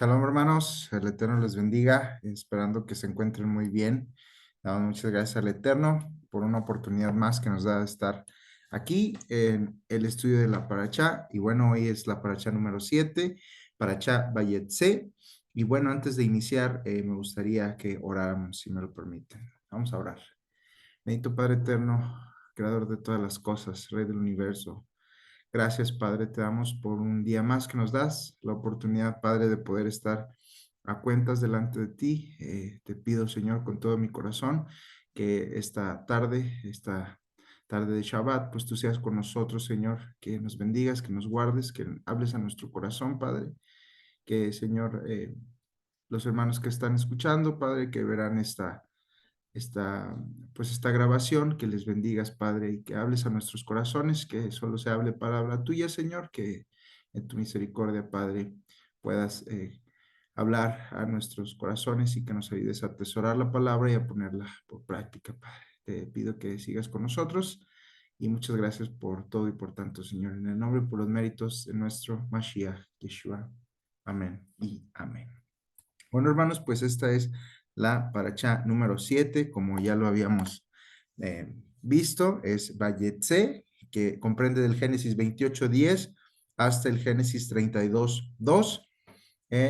Shalom, hermanos, el Eterno les bendiga, esperando que se encuentren muy bien. Damos muchas gracias al Eterno por una oportunidad más que nos da de estar aquí en el estudio de la Parashá. Y bueno, hoy es la Parashá número 7, Parashá Vayetse. Y bueno, antes de iniciar, me gustaría que oráramos, si me lo permiten. Vamos a orar. Bendito Padre Eterno, Creador de todas las cosas, Rey del universo. Gracias, Padre, te damos por un día más que nos das, la oportunidad, Padre, de poder estar a cuentas delante de ti. Te pido, Señor, con todo mi corazón, que esta tarde de Shabbat, pues tú seas con nosotros, Señor, que nos bendigas, que nos guardes, que hables a nuestro corazón, Padre, que, Señor, los hermanos que están escuchando, Padre, que verán esta, pues esta grabación, que les bendigas, Padre, y que hables a nuestros corazones, que solo se hable palabra tuya, Señor, que en tu misericordia, Padre, puedas hablar a nuestros corazones y que nos ayudes a atesorar la palabra y a ponerla por práctica, Padre. Te pido que sigas con nosotros y muchas gracias por todo y por tanto, Señor, en el nombre y por los méritos de nuestro Mashiach, Yeshua. Amén y amén. Bueno, hermanos, pues esta es la paracha número 7, como ya lo habíamos visto, es Vayetse, que comprende del Génesis 28:10 hasta el Génesis 32:2.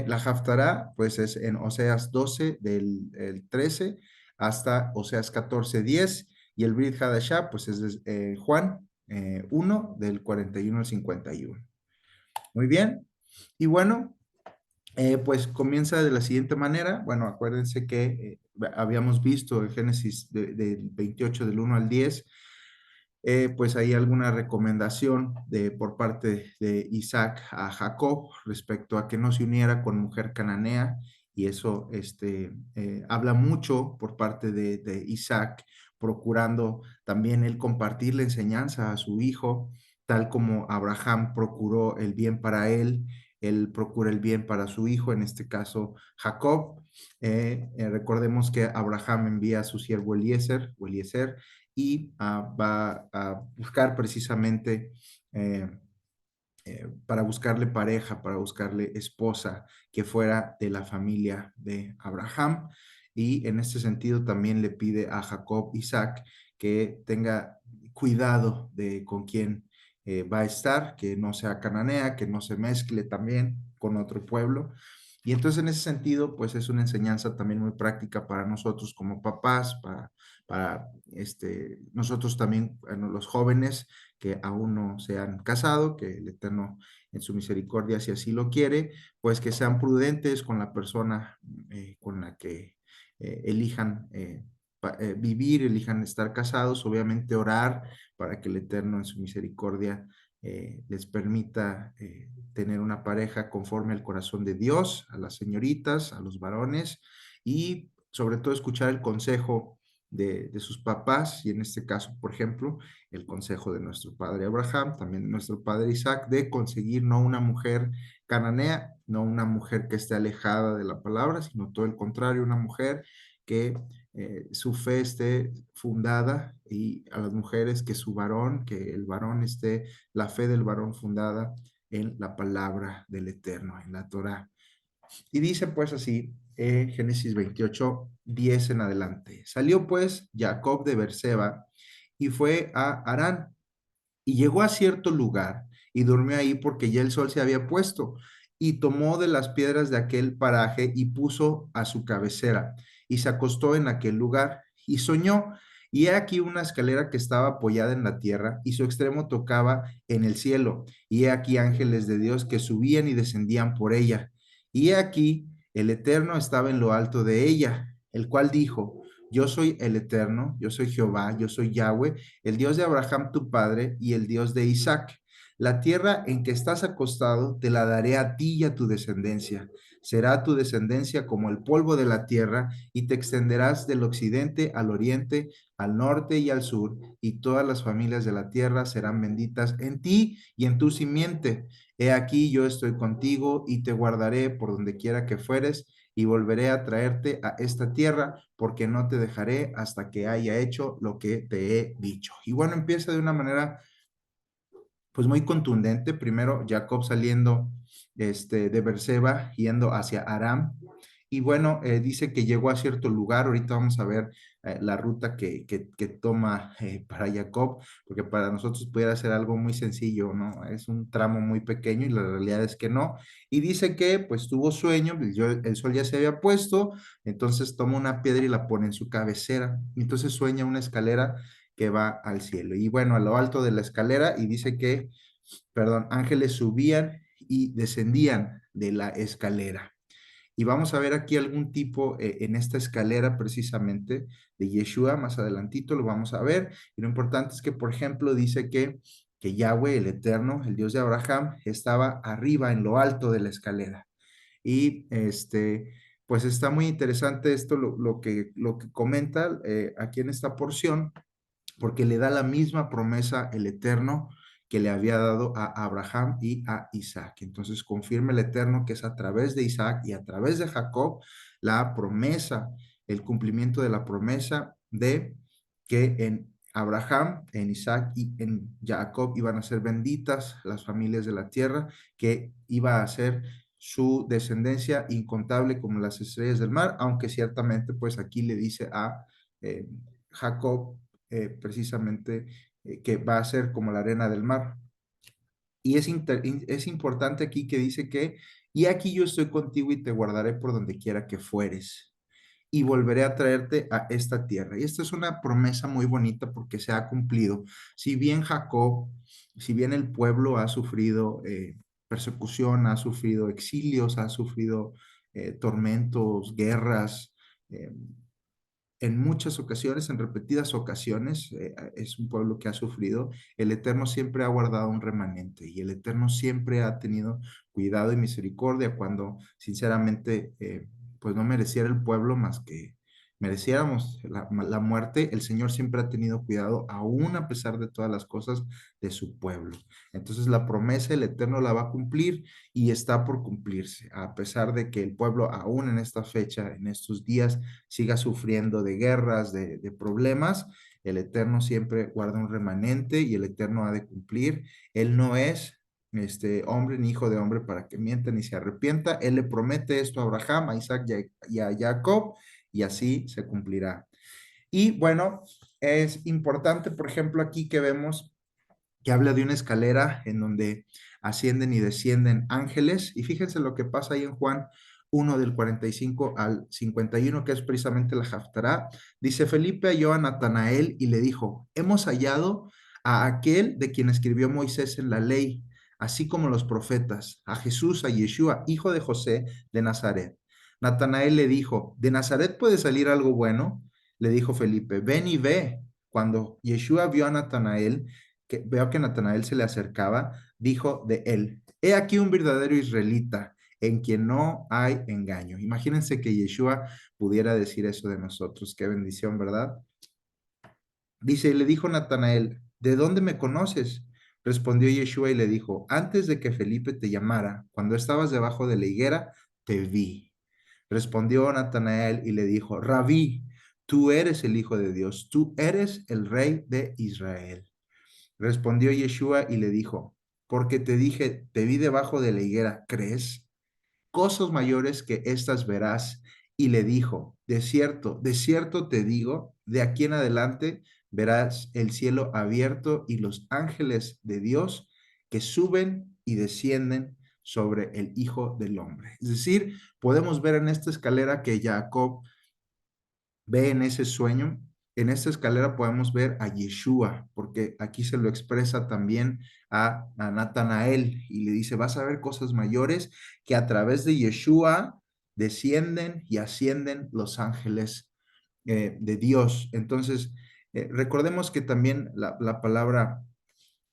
La Haftará, pues es en Oseas 12, del 13 hasta Oseas 14:10, y el Brit Hadashah, pues es Juan 1, del 41 al 51. Muy bien, y bueno, pues comienza de la siguiente manera. Bueno, acuérdense que habíamos visto el Génesis del 28 del 1 al 10, pues hay alguna recomendación por parte de Isaac a Jacob respecto a que no se uniera con mujer cananea, y eso habla mucho por parte de Isaac, procurando también él compartir la enseñanza a su hijo, tal como Abraham procuró el bien para él procura el bien para su hijo, en este caso Jacob. Recordemos que Abraham envía a su siervo Eliezer, y va a buscar precisamente para buscarle pareja, para buscarle esposa que fuera de la familia de Abraham. Y en este sentido también le pide a Jacob Isaac que tenga cuidado de con quién va a estar, que no sea cananea, que no se mezcle también con otro pueblo. Y entonces en ese sentido, pues es una enseñanza también muy práctica para nosotros como papás, para nosotros también, bueno, los jóvenes que aún no se han casado, que el Eterno en su misericordia, si así lo quiere, pues que sean prudentes con la persona con la que elijan vivir, elijan estar casados, obviamente orar para que el Eterno en su misericordia les permita tener una pareja conforme al corazón de Dios, a las señoritas, a los varones, y sobre todo escuchar el consejo de sus papás, y en este caso, por ejemplo, el consejo de nuestro padre Abraham, también de nuestro padre Isaac, de conseguir no una mujer cananea, no una mujer que esté alejada de la palabra, sino todo el contrario, una mujer que su fe esté fundada, y a las mujeres que el varón esté, la fe del varón fundada en la palabra del Eterno, en la Torá. Y dice pues así, Génesis 28:10 en adelante. Salió pues Jacob de Berseba y fue a Harán, y llegó a cierto lugar y durmió ahí porque ya el sol se había puesto, y tomó de las piedras de aquel paraje y puso a su cabecera, y se acostó en aquel lugar y soñó. Y he aquí una escalera que estaba apoyada en la tierra, y su extremo tocaba en el cielo. Y he aquí ángeles de Dios que subían y descendían por ella. Y he aquí el Eterno estaba en lo alto de ella, el cual dijo: Yo soy el Eterno, yo soy Jehová, yo soy Yahweh, el Dios de Abraham tu padre y el Dios de Isaac. La tierra en que estás acostado te la daré a ti y a tu descendencia. Será tu descendencia como el polvo de la tierra, y te extenderás del occidente al oriente, al norte y al sur, y todas las familias de la tierra serán benditas en ti y en tu simiente. He aquí yo estoy contigo y te guardaré por donde quiera que fueres, y volveré a traerte a esta tierra, porque no te dejaré hasta que haya hecho lo que te he dicho. Y bueno, empieza de una manera pues muy contundente. Primero Jacob saliendo de Beerseba, yendo hacia Aram. Y bueno, dice que llegó a cierto lugar. Ahorita vamos a ver la ruta que toma para Jacob, porque para nosotros pudiera ser algo muy sencillo, ¿no? Es un tramo muy pequeño y la realidad es que no. Y dice que pues tuvo sueño, el sol ya se había puesto, entonces toma una piedra y la pone en su cabecera. Entonces sueña una escalera que va al cielo. Y bueno, a lo alto de la escalera, y dice que, perdón, ángeles subían y descendían de la escalera. Y vamos a ver aquí algún tipo en esta escalera precisamente de Yeshua, más adelantito lo vamos a ver. Y lo importante es que, por ejemplo, dice que Yahweh, el Eterno, el Dios de Abraham, estaba arriba en lo alto de la escalera. Y pues está muy interesante esto, lo que comenta aquí en esta porción, porque le da la misma promesa el Eterno que le había dado a Abraham y a Isaac. Entonces confirma el Eterno que es a través de Isaac y a través de Jacob la promesa, el cumplimiento de la promesa de que en Abraham, en Isaac y en Jacob iban a ser benditas las familias de la tierra, que iba a ser su descendencia incontable como las estrellas del mar, aunque ciertamente pues aquí le dice a Jacob precisamente que va a ser como la arena del mar. Y es importante aquí que dice que, y aquí yo estoy contigo y te guardaré por donde quiera que fueres, y volveré a traerte a esta tierra. Y esta es una promesa muy bonita porque se ha cumplido. Si bien Jacob, si bien el pueblo ha sufrido persecución, ha sufrido exilios, ha sufrido tormentos, guerras, en muchas ocasiones, en repetidas ocasiones, es un pueblo que ha sufrido. El Eterno siempre ha guardado un remanente y el Eterno siempre ha tenido cuidado y misericordia cuando sinceramente pues no mereciera el pueblo más que mereciéramos la muerte. El Señor siempre ha tenido cuidado aún a pesar de todas las cosas de su pueblo. Entonces la promesa el Eterno la va a cumplir y está por cumplirse, a pesar de que el pueblo aún en esta fecha, en estos días, siga sufriendo de guerras, de problemas, el Eterno siempre guarda un remanente y el Eterno ha de cumplir. Él no es hombre ni hijo de hombre para que mienta ni se arrepienta. Él le promete esto a Abraham, a Isaac y a Jacob y así se cumplirá. Y bueno, es importante, por ejemplo, aquí que vemos que habla de una escalera en donde ascienden y descienden ángeles. Y fíjense lo que pasa ahí en Juan 1 del 45 al 51, que es precisamente la Haftará. Dice, Felipe halló a Natanael y le dijo, hemos hallado a aquel de quien escribió Moisés en la ley, así como los profetas, a Jesús, a Yeshua, hijo de José de Nazaret. Natanael le dijo, ¿de Nazaret puede salir algo bueno? Le dijo Felipe, ven y ve. Cuando Yeshua vio a Natanael, que veo que Natanael se le acercaba, dijo de él, he aquí un verdadero israelita en quien no hay engaño. Imagínense que Yeshua pudiera decir eso de nosotros. Qué bendición, ¿verdad? Dice, le dijo Natanael, ¿de dónde me conoces? Respondió Yeshua y le dijo, antes de que Felipe te llamara, cuando estabas debajo de la higuera, te vi. Respondió Natanael y le dijo, Rabí, tú eres el Hijo de Dios, tú eres el Rey de Israel. Respondió Yeshua y le dijo, porque te dije, te vi debajo de la higuera, ¿crees? Cosas mayores que estas verás. Y le dijo, de cierto te digo, de aquí en adelante verás el cielo abierto y los ángeles de Dios que suben y descienden sobre el Hijo del Hombre. Es decir, podemos ver en esta escalera que Jacob ve en ese sueño. En esta escalera podemos ver a Yeshua, porque aquí se lo expresa también a Natanael y le dice, vas a ver cosas mayores que a través de Yeshua descienden y ascienden los ángeles de Dios. Entonces, recordemos que también la palabra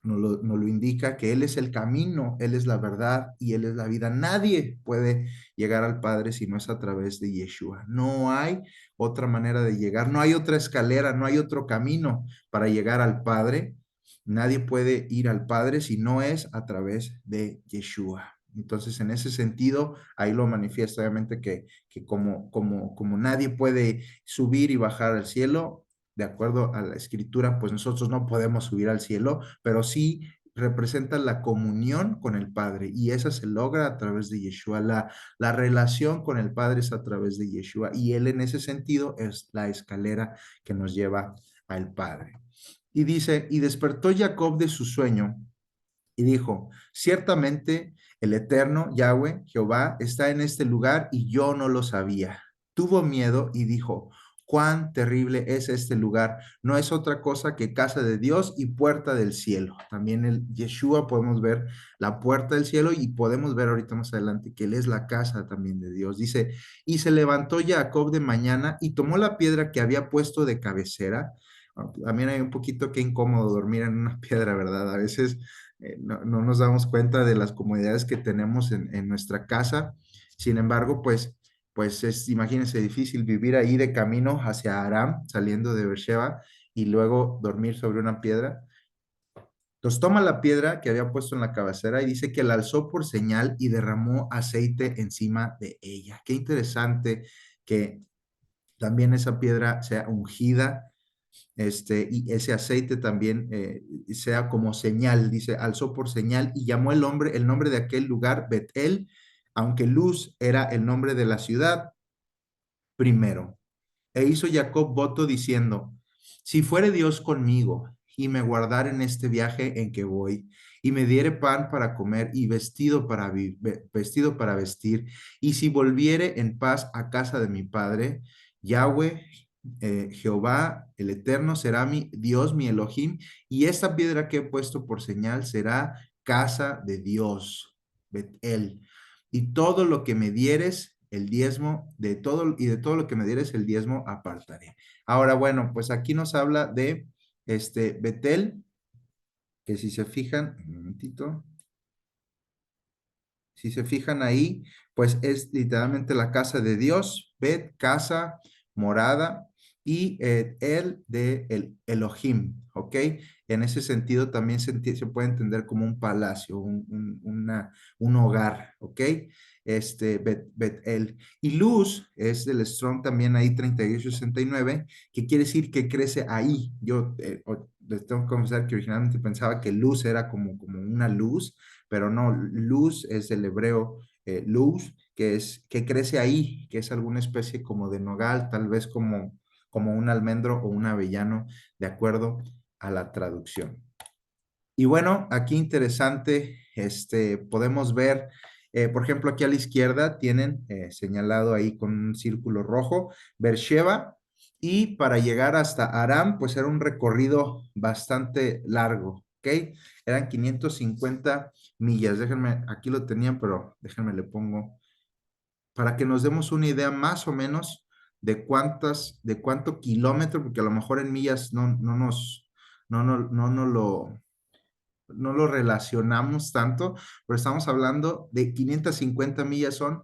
nos lo indica, que Él es el camino, Él es la verdad y Él es la vida. Nadie puede llegar al Padre si no es a través de Yeshua. No hay otra manera de llegar, no hay otra escalera, no hay otro camino para llegar al Padre. Nadie puede ir al Padre si no es a través de Yeshua. Entonces, en ese sentido, ahí lo manifiesta obviamente que como nadie puede subir y bajar al cielo, de acuerdo a la escritura, pues nosotros no podemos subir al cielo, pero sí representa la comunión con el Padre y esa se logra a través de Yeshua. La relación con el Padre es a través de Yeshua y Él en ese sentido es la escalera que nos lleva al Padre. Y dice, y despertó Jacob de su sueño y dijo, ciertamente el eterno Yahweh, Jehová, está en este lugar y yo no lo sabía. Tuvo miedo y dijo, cuán terrible es este lugar. No es otra cosa que casa de Dios y puerta del cielo. También el Yeshua podemos ver la puerta del cielo y podemos ver ahorita más adelante que Él es la casa también de Dios. Dice, y se levantó Jacob de mañana y tomó la piedra que había puesto de cabecera. También hay un poquito que incómodo dormir en una piedra, ¿verdad? A veces no nos damos cuenta de las comodidades que tenemos en nuestra casa. Sin embargo, pues es, imagínense, difícil vivir ahí de camino hacia Aram, saliendo de Beersheba, y luego dormir sobre una piedra. Entonces toma la piedra que había puesto en la cabecera y dice que la alzó por señal y derramó aceite encima de ella. Qué interesante que también esa piedra sea ungida, y ese aceite también sea como señal, dice, alzó por señal y llamó el nombre de aquel lugar Betel, aunque Luz era el nombre de la ciudad primero. E hizo Jacob voto diciendo, si fuere Dios conmigo y me guardare en este viaje en que voy, y me diere pan para comer y vestido para vestir, y si volviere en paz a casa de mi padre, Yahweh, Jehová, el Eterno, será mi Dios, mi Elohim, y esta piedra que he puesto por señal será casa de Dios, Betel. Y todo lo que me dieres, el diezmo, de todo y de todo lo que me dieres, el diezmo apartaré. Ahora, bueno, pues aquí nos habla de Betel, que si se fijan, un momentito, si se fijan ahí, pues es literalmente la casa de Dios, Bet, casa, morada, y el de el Elohim, ¿ok? En ese sentido también se puede entender como un palacio, un hogar, ¿ok? El. Y luz es del Strong también ahí 3869, que quiere decir que crece ahí. Yo les tengo que confesar que originalmente pensaba que luz era como una luz, pero no, luz es el hebreo luz, que crece ahí, que es alguna especie como de nogal, tal vez como un almendro o un avellano, de acuerdo a la traducción. Y bueno, aquí interesante, podemos ver, por ejemplo, aquí a la izquierda tienen señalado ahí con un círculo rojo, Beersheba, y para llegar hasta Aram, pues era un recorrido bastante largo, ¿ok? Eran 550 millas, déjenme, aquí lo tenían, pero déjenme le pongo, para que nos demos una idea más o menos de cuánto kilómetro, porque a lo mejor en millas no lo relacionamos tanto, pero estamos hablando de 550 millas, son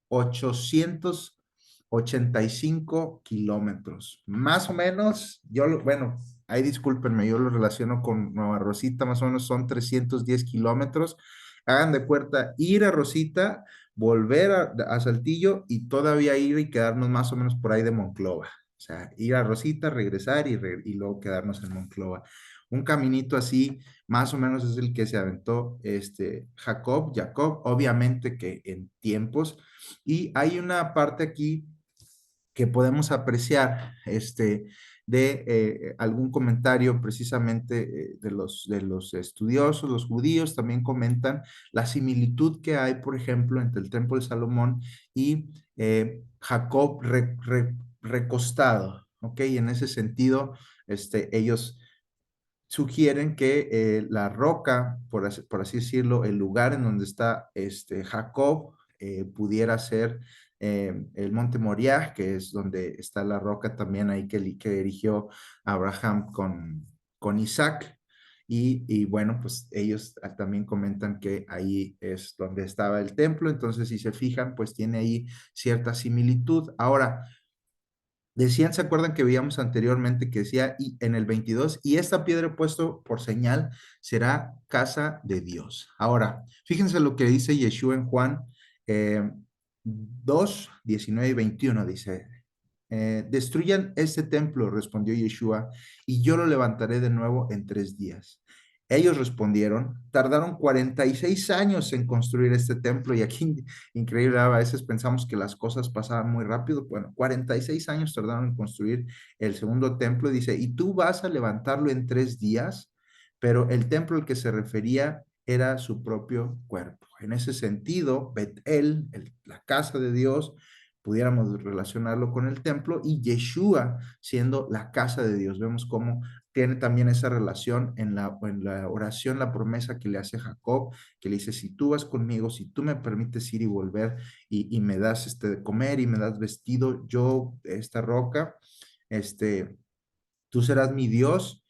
885 kilómetros. Más o menos, bueno, ahí discúlpenme, yo lo relaciono con Nueva Rosita, más o menos son 310 kilómetros. Hagan de cuenta, ir a Rosita, volver a Saltillo y todavía ir y quedarnos más o menos por ahí de Monclova. O sea, ir a Rosita, regresar y luego quedarnos en Monclova. Un caminito así más o menos es el que se aventó Jacob, obviamente que en tiempos. Y hay una parte aquí que podemos apreciar, de algún comentario precisamente de los estudiosos, los judíos también comentan la similitud que hay, por ejemplo, entre el templo de Salomón y Jacob recostado, ¿ok? Y en ese sentido, ellos sugieren que la roca, por así decirlo, el lugar en donde está Jacob, pudiera ser el monte Moriah, que es donde está la roca también ahí que erigió Abraham con Isaac. Y bueno, pues ellos también comentan que ahí es donde estaba el templo, entonces si se fijan, pues tiene ahí cierta similitud. Ahora, decían, ¿se acuerdan que veíamos anteriormente que decía y en el 22, y esta piedra puesto por señal será casa de Dios? Ahora, fíjense lo que dice Yeshua en Juan 2, 19 y 21, dice, destruyan este templo, respondió Yeshua, y yo lo levantaré de nuevo en 3 días. Ellos respondieron, tardaron 46 años en construir este templo y aquí, increíble, a veces pensamos que las cosas pasaban muy rápido. Bueno, 46 años tardaron en construir el segundo templo. Dice, y tú vas a levantarlo en 3 días, pero el templo al que se refería era su propio cuerpo. En ese sentido, Betel, la casa de Dios, pudiéramos relacionarlo con el templo y Yeshua siendo la casa de Dios. Vemos cómo tiene también esa relación en la oración, la promesa que le hace Jacob, que le dice, si tú vas conmigo, si tú me permites ir y volver y me das de comer y me das vestido, yo, esta roca, este, tú serás mi Dios,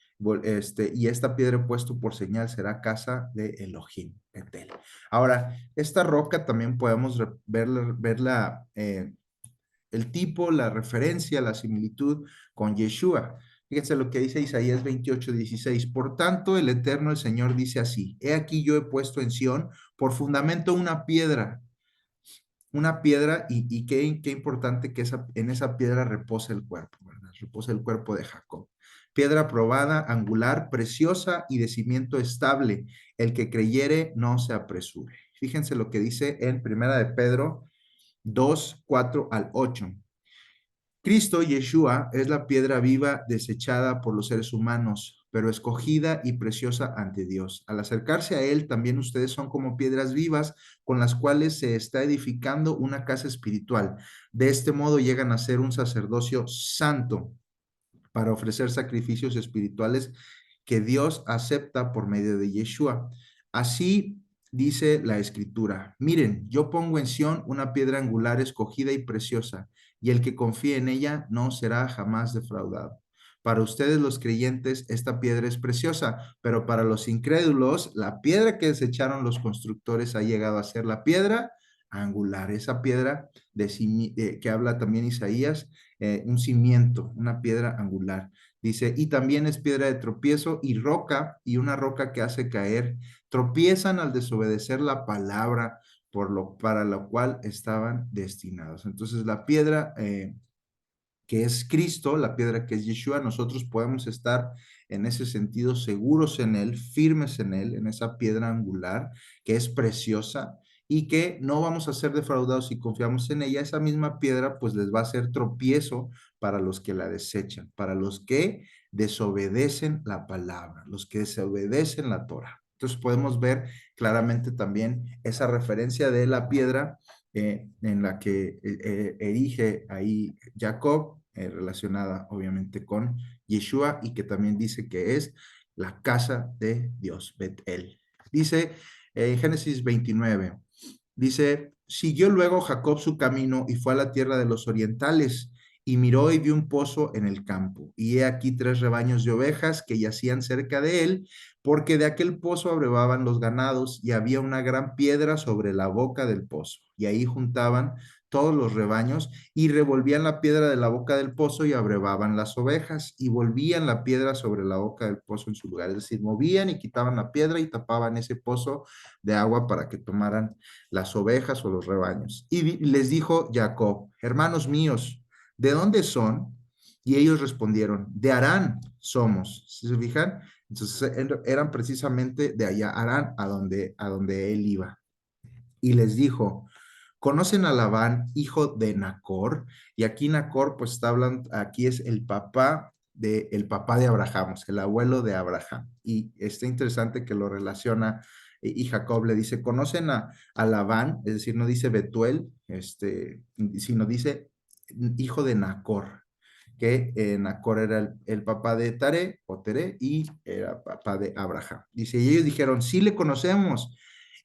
y esta piedra he puesto por señal será casa de Elohim, Betel. Ahora, esta roca también podemos verla, el tipo, la referencia, la similitud con Yeshua. Fíjense lo que dice Isaías 28:16. Por tanto, el Eterno, el Señor, dice así: He aquí yo he puesto en Sión por fundamento una piedra, y qué importante que en esa piedra reposa el cuerpo, ¿verdad? Reposa el cuerpo de Jacob. Piedra probada, angular, preciosa y de cimiento estable. El que creyere no se apresure. Fíjense lo que dice en Primera de Pedro 2:4 al 8. Cristo, Yeshua, es la piedra viva desechada por los seres humanos, pero escogida y preciosa ante Dios. Al acercarse a Él, también ustedes son como piedras vivas con las cuales se está edificando una casa espiritual. De este modo llegan a ser un sacerdocio santo para ofrecer sacrificios espirituales que Dios acepta por medio de Yeshua. Así dice la escritura: miren, yo pongo en Sión una piedra angular escogida y preciosa, y el que confíe en ella no será jamás defraudado. Para ustedes los creyentes esta piedra es preciosa, pero para los incrédulos la piedra que desecharon los constructores ha llegado a ser la piedra angular, esa piedra que habla también Isaías, un cimiento, una piedra angular. Dice, y también es piedra de tropiezo y roca, y una roca que hace caer. Tropiezan al desobedecer la palabra para lo cual estaban destinados. Entonces, la piedra que es Cristo, la piedra que es Yeshua, nosotros podemos estar en ese sentido seguros en Él, firmes en Él, en esa piedra angular que es preciosa y que no vamos a ser defraudados si confiamos en ella. Esa misma piedra pues les va a ser tropiezo para los que la desechan, para los que desobedecen la palabra, los que desobedecen la Torah. Entonces podemos ver claramente también esa referencia de la piedra en la que erige ahí Jacob, relacionada obviamente con Yeshua, y que también dice que es la casa de Dios, Betel. Dice en Génesis 29, dice, siguió luego Jacob su camino y fue a la tierra de los orientales y miró y vio un pozo en el campo. Y he aquí 3 rebaños de ovejas que yacían cerca de él, porque de aquel pozo abrevaban los ganados y había una gran piedra sobre la boca del pozo. Y ahí juntaban todos los rebaños y revolvían la piedra de la boca del pozo y abrevaban las ovejas y volvían la piedra sobre la boca del pozo en su lugar. Es decir, movían y quitaban la piedra y tapaban ese pozo de agua para que tomaran las ovejas o los rebaños. Y les dijo Jacob, hermanos míos, ¿de dónde son? Y ellos respondieron, de Harán somos. ¿Sí se fijan? Entonces eran precisamente de allá, Harán, a donde él iba. Y les dijo, ¿conocen a Labán, hijo de Nacor? Y aquí Nacor, pues está hablando, aquí es el papá de Abraham, el abuelo de Abraham. Y está interesante que lo relaciona, y Jacob le dice, ¿conocen a Labán? Es decir, no dice Betuel, sino dice hijo de Nacor, que Nacor era el papá de Tare o Tere y era papá de Abraham. Dice, y ellos dijeron, sí le conocemos.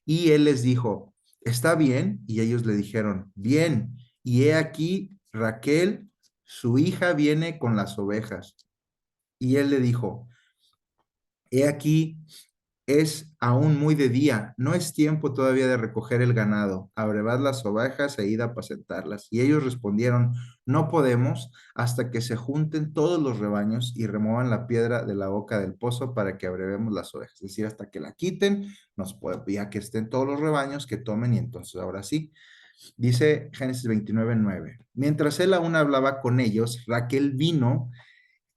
Y él les dijo, ¿está bien? Y ellos le dijeron, bien. Y he aquí, Raquel, su hija, viene con las ovejas. Y él le dijo, he aquí, es aún muy de día, no es tiempo todavía de recoger el ganado, abrevad las ovejas e id a apacentarlas. Y ellos respondieron, no podemos hasta que se junten todos los rebaños y remuevan la piedra de la boca del pozo para que abrevemos las ovejas. Es decir, hasta que la quiten, ya que estén todos los rebaños, que tomen y entonces ahora sí. Dice Génesis 29:9. Mientras él aún hablaba con ellos, Raquel vino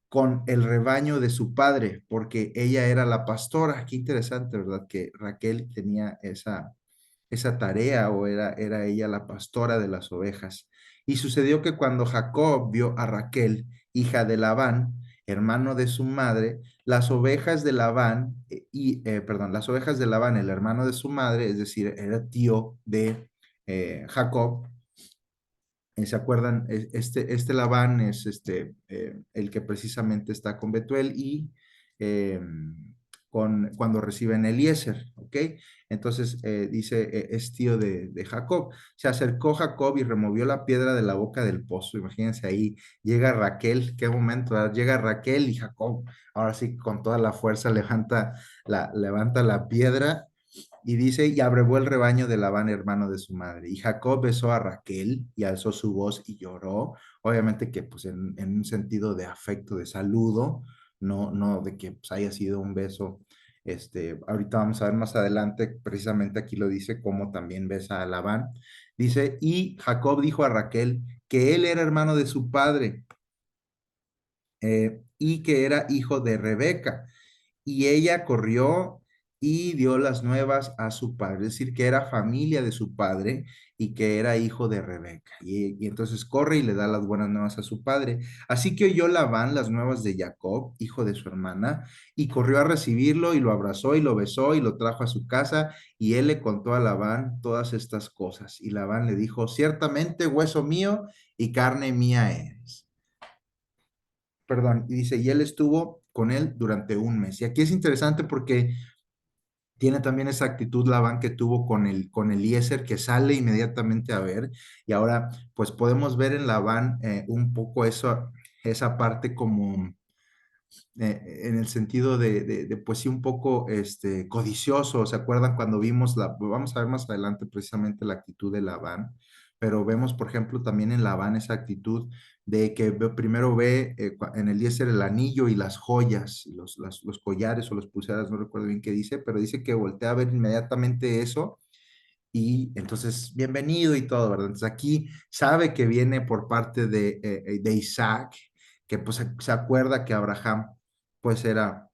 con el rebaño de su padre, porque ella era la pastora. Qué interesante, ¿verdad? Que Raquel tenía esa tarea o era ella la pastora de las ovejas. Y sucedió que cuando Jacob vio a Raquel, hija de Labán, hermano de su madre, las ovejas de Labán, perdón, las ovejas de Labán, el hermano de su madre, es decir, era tío de Jacob. ¿Se acuerdan? Este Labán es el que precisamente está con Betuel y eh, cuando reciben Eliezer, ¿ok? Entonces dice, es tío de Jacob. Se acercó Jacob y removió la piedra de la boca del pozo. Imagínense ahí, llega Raquel, qué momento, ¿verdad? Llega Raquel y Jacob, ahora sí, con toda la fuerza levanta la piedra y dice, y abrevó el rebaño de Labán, hermano de su madre. Y Jacob besó a Raquel y alzó su voz y lloró. Obviamente que pues en un sentido de afecto, de saludo, no de que pues, haya sido un beso. Ahorita vamos a ver más adelante, precisamente aquí lo dice, cómo también besa a Labán. Dice, y Jacob dijo a Raquel que él era hermano de su padre y que era hijo de Rebeca. Y ella corrió y dio las nuevas a su padre, es decir, que era familia de su padre y que era hijo de Rebeca. Y entonces corre y le da las buenas nuevas a su padre. Así que oyó Labán las nuevas de Jacob, hijo de su hermana, y corrió a recibirlo y lo abrazó y lo besó y lo trajo a su casa. Y él le contó a Labán todas estas cosas. Y Labán le dijo, ciertamente hueso mío y carne mía eres. Perdón, y dice, y él estuvo con él durante un mes. Y aquí es interesante porque tiene también esa actitud Labán que tuvo con Eliezer, que sale inmediatamente a ver. Y ahora, pues podemos ver en Labán un poco eso, esa parte como en el sentido pues sí, un poco codicioso. ¿Se acuerdan cuando vimos vamos a ver más adelante precisamente la actitud de Labán, pero vemos, por ejemplo, también en Labán esa actitud de que primero ve en Eliezer el anillo y las joyas, y los collares o los pulseras, no recuerdo bien qué dice, pero dice que voltea a ver inmediatamente eso y entonces bienvenido y todo, ¿verdad? Entonces aquí sabe que viene por parte de Isaac, que pues se acuerda que Abraham pues era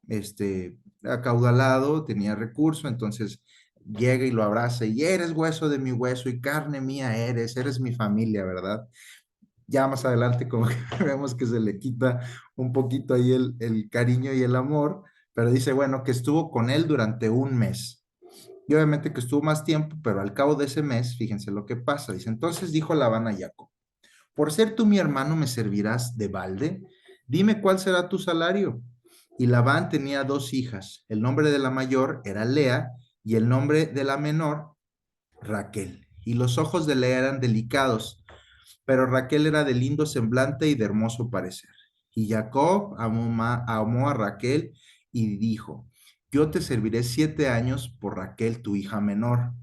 acaudalado, tenía recurso, entonces llega y lo abraza y eres hueso de mi hueso y carne mía eres mi familia, ¿verdad? Ya más adelante como que vemos que se le quita un poquito ahí el cariño y el amor, pero dice, bueno, que estuvo con él durante un mes. Y obviamente que estuvo más tiempo, pero al cabo de ese mes, fíjense lo que pasa. Dice, entonces dijo Labán a Jacob, por ser tú mi hermano, ¿me servirás de balde? Dime cuál será tu salario. Y Labán tenía dos hijas. El nombre de la mayor era Lea y el nombre de la menor, Raquel. Y los ojos de Lea eran delicados, pero Raquel era de lindo semblante y de hermoso parecer. Y Jacob amó a Raquel y dijo, yo te serviré 7 años por Raquel, tu hija menor.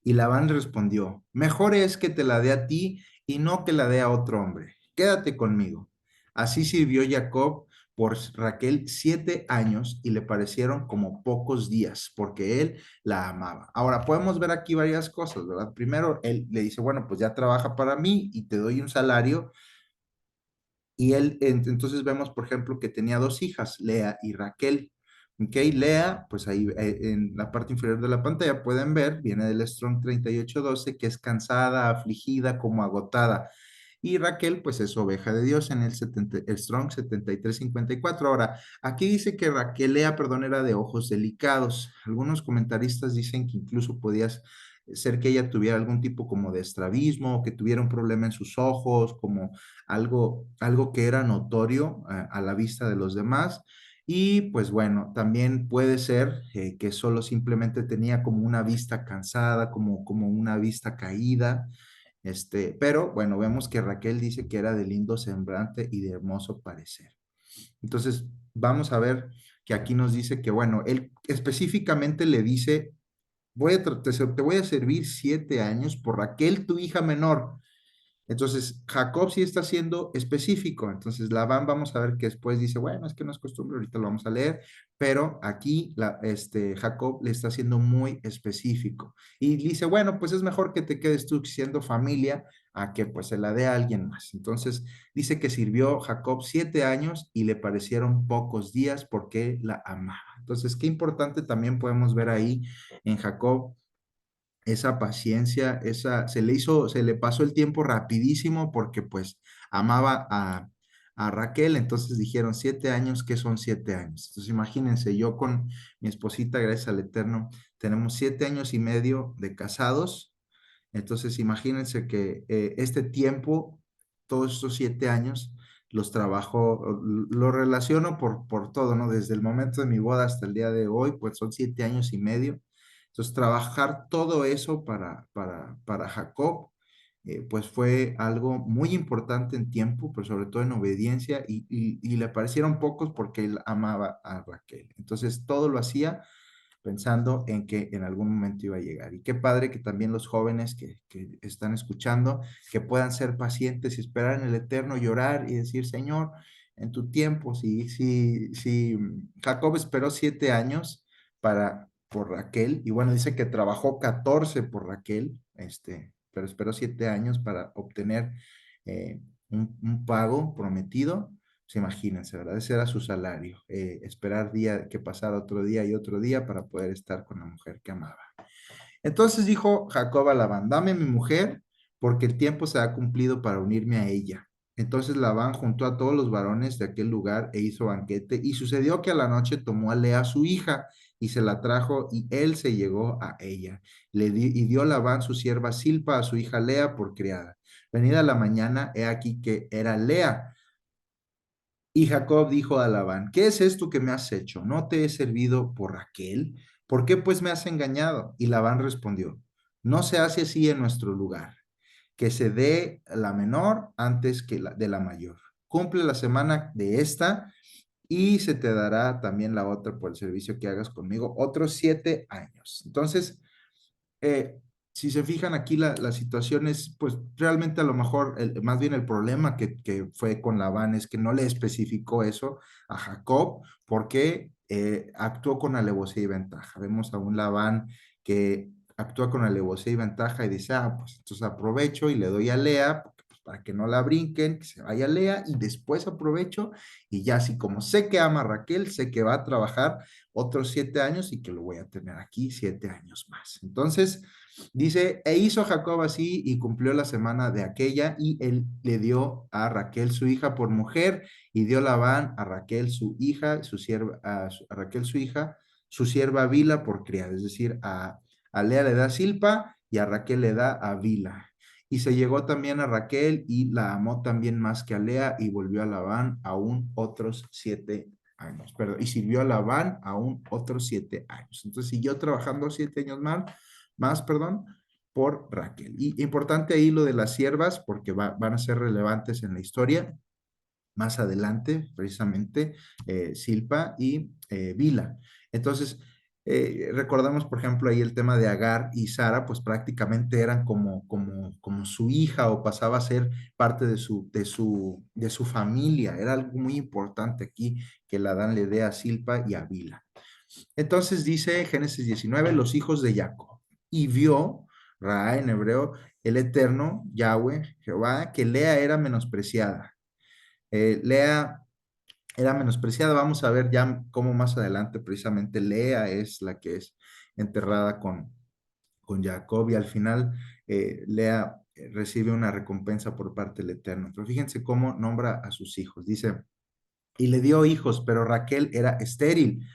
Y Labán respondió, mejor es que te la dé a ti y no que la dé a otro hombre. Quédate conmigo. Así sirvió Jacob por Raquel 7 años y le parecieron como pocos días, porque él la amaba. Ahora, podemos ver aquí varias cosas, ¿verdad? Primero, él le dice, bueno, pues ya trabaja para mí y te doy un salario. Y él, entonces vemos, por ejemplo, que tenía dos hijas, Lea y Raquel. ¿Ok? Lea, pues ahí en la parte inferior de la pantalla pueden ver, viene del Strong 3812, que es cansada, afligida, como agotada. Y Raquel, pues es oveja de Dios en el Strong 7354. Ahora, aquí dice que Raquel, Lea, perdón, era de ojos delicados. Algunos comentaristas dicen que incluso podías ser que ella tuviera algún tipo como de estrabismo, que tuviera un problema en sus ojos, como algo que era notorio a la vista de los demás. Y pues bueno, también puede ser que solo simplemente tenía como una vista cansada, como una vista caída. Pero bueno, vemos que Raquel dice que era de lindo semblante y de hermoso parecer. Entonces, vamos a ver que aquí nos dice que, bueno, él específicamente le dice, te voy a servir 7 años por Raquel, tu hija menor. Entonces, Jacob sí está siendo específico. Entonces, Labán, vamos a ver que después dice, bueno, es que no es costumbre, ahorita lo vamos a leer, pero aquí Jacob le está siendo muy específico. Y dice, bueno, pues es mejor que te quedes tú siendo familia a que pues se la dé a alguien más. Entonces, dice que sirvió Jacob 7 años y le parecieron pocos días porque la amaba. Entonces, qué importante también podemos ver ahí en Jacob esa paciencia, se le pasó el tiempo rapidísimo porque pues amaba a Raquel, entonces dijeron 7 años, ¿qué son 7 años? Entonces imagínense, yo con mi esposita, gracias al Eterno, tenemos 7 años y medio de casados, entonces imagínense que este tiempo, todos estos 7 años, los trabajo, lo relaciono por todo, ¿no? Desde el momento de mi boda hasta el día de hoy, pues son 7 años y medio. Entonces, trabajar todo eso para Jacob, pues fue algo muy importante en tiempo, pero sobre todo en obediencia, y le parecieron pocos porque él amaba a Raquel. Entonces, todo lo hacía pensando en que en algún momento iba a llegar. Y qué padre que también los jóvenes que están escuchando, que puedan ser pacientes y esperar en el Eterno, llorar y decir, Señor, en tu tiempo, si Jacob esperó 7 años por Raquel, y bueno, dice que trabajó 14 por Raquel, pero esperó 7 años para obtener un pago prometido. Pues imagínense, ¿verdad? Ese era su salario, esperar día que pasara otro día y otro día para poder estar con la mujer que amaba. Entonces dijo Jacob a Labán, dame mi mujer, porque el tiempo se ha cumplido para unirme a ella. Entonces Labán juntó a todos los varones de aquel lugar e hizo banquete, y sucedió que a la noche tomó a Lea su hija y se la trajo, y él se llegó a ella. Y dio Labán su sierva Silpa a su hija Lea por criada. Venida la mañana, he aquí que era Lea. Y Jacob dijo a Labán, ¿qué es esto que me has hecho? ¿No te he servido por Raquel? ¿Por qué pues me has engañado? Y Labán respondió, no se hace así en nuestro lugar, que se dé la menor antes que de la mayor. Cumple la semana de esta y se te dará también la otra por el servicio que hagas conmigo, otros 7 años. Entonces, eh, si se fijan aquí, la situación es, pues realmente a lo mejor, más bien el problema que fue con Labán es que no le especificó eso a Jacob porque actuó con alevosía y ventaja. Vemos a un Labán que actúa con alevosía y ventaja y dice, ah, pues entonces aprovecho y le doy a Lea, porque, pues, para que no la brinquen, que se vaya Lea y después aprovecho y ya así como sé que ama a Raquel, sé que va a trabajar otros 7 años y que lo voy a tener aquí 7 años más. Entonces, dice, e hizo Jacob así y cumplió la semana de aquella y él le dio a Raquel su hija por mujer y dio Labán a Raquel su hija, su sierva, a Raquel su hija, su sierva Bila por criada, es decir, a Lea le da Silpa y a Raquel le da a Bila. Y se llegó también a Raquel y la amó también más que a Lea y volvió a Labán aún otros 7 años, perdón, y sirvió a Labán aún otros 7 años. Entonces siguió trabajando 7 años más, por Raquel. Y importante ahí lo de las siervas, porque van a ser relevantes en la historia más adelante, precisamente, Silpa y Bila. Entonces, recordamos, por ejemplo, ahí el tema de Agar y Sara, pues prácticamente eran como su hija o pasaba a ser parte de su familia. Era algo muy importante aquí que la Dan le dé a Silpa y a Bila. Entonces dice Génesis 19, los hijos de Jacob. Y vio, Ra en hebreo, el Eterno, Yahweh, Jehová, que Lea era menospreciada. Lea era menospreciada. Vamos a ver ya cómo más adelante precisamente Lea es la que es enterrada con Jacob y al final Lea recibe una recompensa por parte del Eterno. Pero fíjense cómo nombra a sus hijos. Dice, y le dio hijos, pero Raquel era estéril.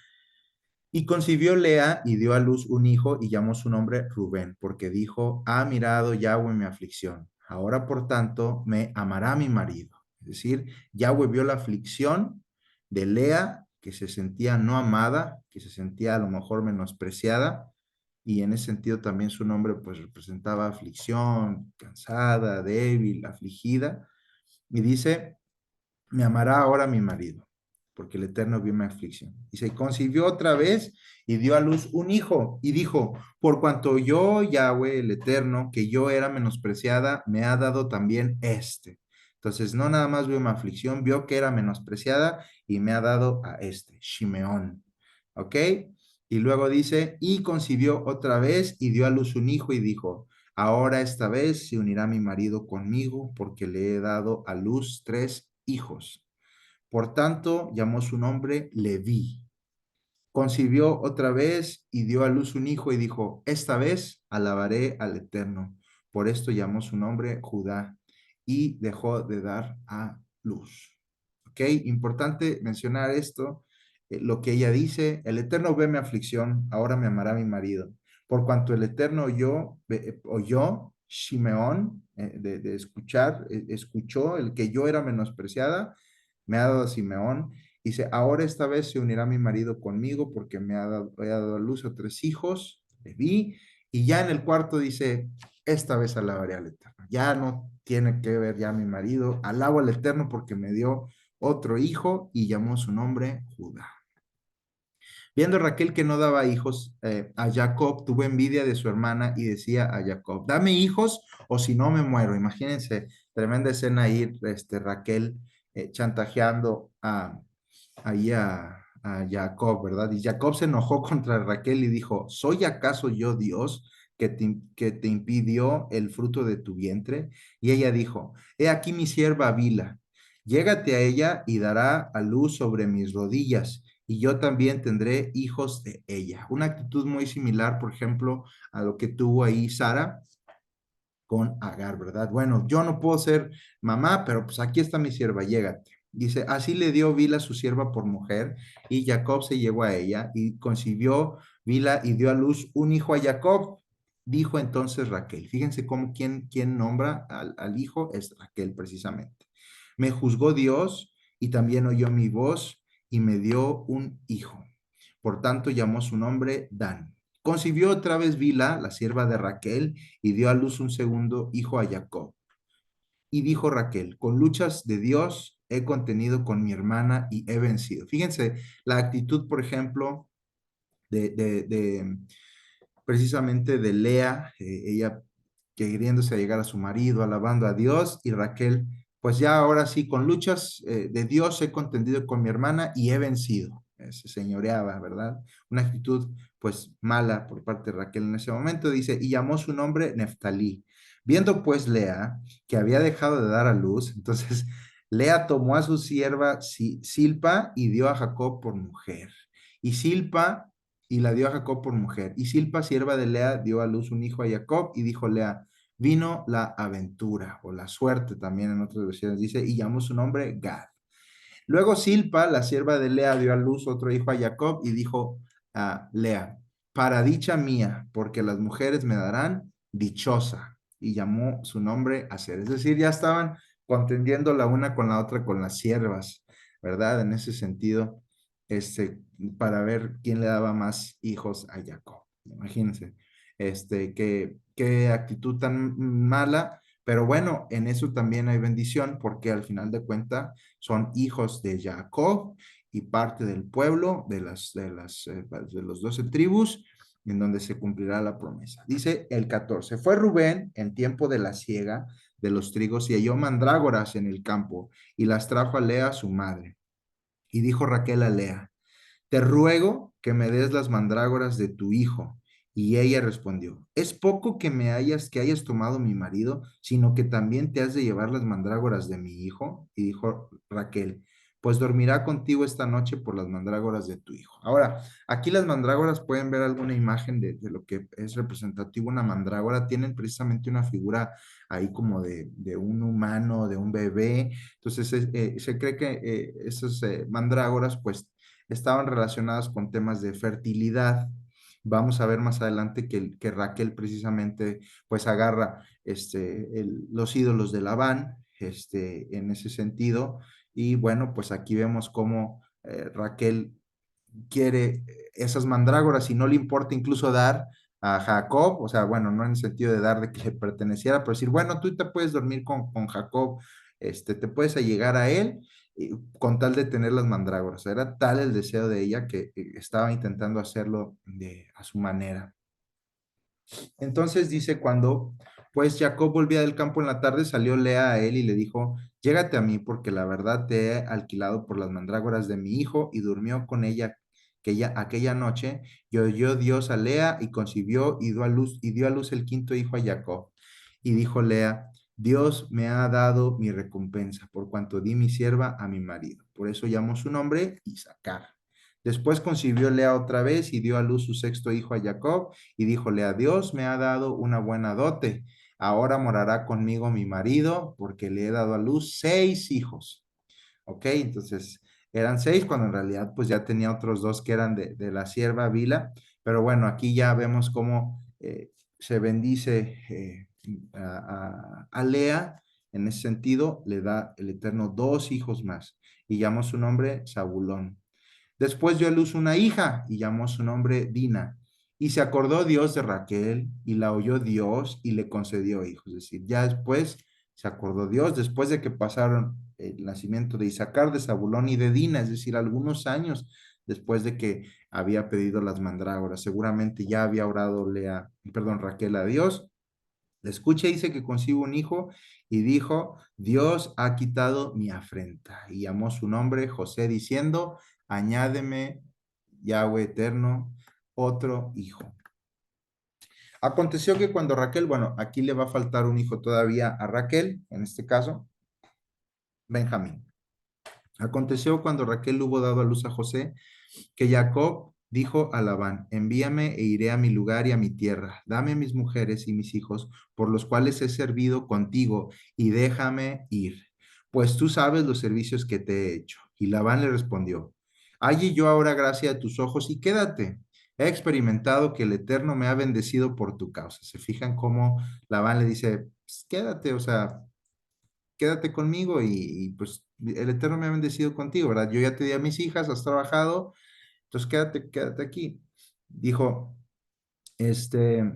Y concibió Lea y dio a luz un hijo y llamó su nombre Rubén, porque dijo, ha mirado Yahweh mi aflicción. Ahora, por tanto, me amará mi marido. Es decir, Yahweh vio la aflicción de Lea, que se sentía no amada, que se sentía a lo mejor menospreciada, y en ese sentido también su nombre pues representaba aflicción, cansada, débil, afligida, y dice, me amará ahora mi marido. porque el Eterno vio mi aflicción. Y se concibió otra vez y dio a luz un hijo y dijo, por cuanto yo, Yahweh, el Eterno, que yo era menospreciada, me ha dado también este. Entonces, no nada más vio mi aflicción, vio que era menospreciada y me ha dado a este, Shimeón. ¿Ok? Y luego dice, y concibió otra vez y dio a luz un hijo y dijo, ahora esta vez se unirá mi marido conmigo porque le he dado a luz 3 hijos. Por tanto, llamó su nombre Leví. Concibió otra vez y dio a luz un hijo y dijo, esta vez alabaré al Eterno. Por esto llamó su nombre Judá y dejó de dar a luz. ¿Ok? Importante mencionar esto, lo que ella dice, el Eterno ve mi aflicción, ahora me amará mi marido. Por cuanto el Eterno oyó Shimeón, de escuchar, escuchó el que yo era menospreciada, me ha dado a Simeón. Dice, ahora esta vez se unirá mi marido conmigo porque he dado a luz a 3 hijos, Leví, y ya en el cuarto dice, esta vez alabaré al Eterno. Ya no tiene que ver ya mi marido, alabo al Eterno porque me dio otro hijo y llamó su nombre Judá. Viendo Raquel que no daba hijos a Jacob, tuvo envidia de su hermana y decía a Jacob, dame hijos o si no me muero. Imagínense, tremenda escena ahí, Raquel chantajeando ahí a Jacob, ¿verdad? Y Jacob se enojó contra Raquel y dijo, ¿soy acaso yo Dios que te impidió el fruto de tu vientre? Y ella dijo, he aquí mi sierva Bila, llégate a ella y dará a luz sobre mis rodillas y yo también tendré hijos de ella. Una actitud muy similar, por ejemplo, a lo que tuvo ahí Sara con Agar, ¿verdad? Bueno, yo no puedo ser mamá, pero pues aquí está mi sierva, llégate. Dice, así le dio Bila su sierva por mujer, y Jacob se llegó a ella, y concibió Bila y dio a luz un hijo a Jacob. Dijo entonces Raquel, fíjense cómo quién nombra al hijo es Raquel precisamente. Me juzgó Dios y también oyó mi voz y me dio un hijo. Por tanto llamó su nombre Dan. Concibió otra vez Bila, la sierva de Raquel, y dio a luz un segundo hijo a Jacob. Y dijo Raquel, con luchas de Dios he contenido con mi hermana y he vencido. Fíjense, la actitud, por ejemplo, de precisamente de Lea, ella queriéndose llegar a su marido, alabando a Dios, y Raquel, pues ya ahora sí, con luchas de Dios he contendido con mi hermana y he vencido. Se señoreaba, ¿verdad? Una actitud pues mala por parte de Raquel en ese momento, dice, y llamó su nombre Neftalí. Viendo pues Lea que había dejado de dar a luz, entonces Lea tomó a su sierva Silpa y dio a Jacob por mujer. Y Silpa y la dio a Jacob por mujer. Y Silpa, sierva de Lea, dio a luz un hijo a Jacob y dijo Lea, vino la aventura o la suerte también en otras versiones dice, y llamó su nombre Gad. Luego Silpa, la sierva de Lea, dio a luz otro hijo a Jacob y dijo a Lea, para dicha mía, porque las mujeres me darán dichosa. Y llamó su nombre Aser. Es decir, ya estaban contendiendo la una con la otra con las siervas, ¿verdad? En ese sentido, para ver quién le daba más hijos a Jacob. Imagínense, qué actitud tan mala, pero bueno, en eso también hay bendición, porque al final de cuentas son hijos de Jacob y parte del pueblo de los 12 tribus, en donde se cumplirá la promesa. Dice el 14, fue Rubén en tiempo de la siega de los trigos y halló mandrágoras en el campo y las trajo a Lea su madre. Y dijo Raquel a Lea, te ruego que me des las mandrágoras de tu hijo. Y ella respondió, es poco que hayas tomado mi marido, sino que también te has de llevar las mandrágoras de mi hijo. Y dijo Raquel, pues dormirá contigo esta noche por las mandrágoras de tu hijo. Ahora, aquí las mandrágoras pueden ver alguna imagen de lo que es representativo una mandrágora. Tienen precisamente una figura ahí como de un humano, de un bebé. Entonces, se cree que esas mandrágoras, pues, estaban relacionadas con temas de fertilidad. Vamos a ver más adelante que Raquel precisamente pues agarra los ídolos de Labán en ese sentido. Y bueno, pues aquí vemos cómo Raquel quiere esas mandrágoras y no le importa incluso dar a Jacob, o sea, bueno, no en el sentido de dar de que le perteneciera, pero decir, bueno, tú te puedes dormir con Jacob te puedes allegar a él con tal de tener las mandrágoras. Era tal el deseo de ella que estaba intentando hacerlo a su manera. Entonces dice, cuando pues Jacob volvía del campo en la tarde, salió Lea a él y le dijo, llégate a mí porque la verdad te he alquilado por las mandrágoras de mi hijo, y durmió con ella aquella noche, y oyó Dios a Lea y concibió y dio a luz el quinto hijo a Jacob. Y dijo Lea, Dios me ha dado mi recompensa por cuanto di mi sierva a mi marido. Por eso llamó su nombre Isacar. Después concibió Lea otra vez y dio a luz su sexto hijo a Jacob, y díjole a Dios, me ha dado una buena dote. Ahora morará conmigo mi marido, porque le he dado a luz 6 hijos. ¿Ok? Entonces, eran 6 cuando en realidad pues ya tenía otros 2 que eran de la sierva Bila. Pero bueno, aquí ya vemos cómo se bendice a Lea. En ese sentido, le da el Eterno 2 hijos más y llamó su nombre Zabulón. Después dio a luz una hija y llamó su nombre Dina. Y se acordó Dios de Raquel y la oyó Dios y le concedió hijos. Es decir, ya después se acordó Dios, después de que pasaron el nacimiento de Isaacar, de Zabulón y de Dina, es decir, algunos años después de que había pedido las mandrágoras. Seguramente ya había orado Raquel a Dios. Le escucha y dice que concibe un hijo y dijo, Dios ha quitado mi afrenta. Y llamó su nombre José diciendo, añádeme, Yahweh eterno, otro hijo. Aconteció que cuando Raquel, bueno, aquí le va a faltar un hijo todavía a Raquel, en este caso, Benjamín. Aconteció cuando Raquel hubo dado a luz a José, que Jacob dijo a Labán, envíame e iré a mi lugar y a mi tierra, dame mis mujeres y mis hijos, por los cuales he servido contigo, y déjame ir, pues tú sabes los servicios que te he hecho. Y Labán le respondió, halle yo ahora gracia a tus ojos y quédate. He experimentado que el Eterno me ha bendecido por tu causa. Se fijan cómo Labán le dice, pues, quédate, o sea, quédate conmigo pues el Eterno me ha bendecido contigo, ¿verdad? Yo ya te di a mis hijas, has trabajado, entonces quédate aquí. Dijo, este,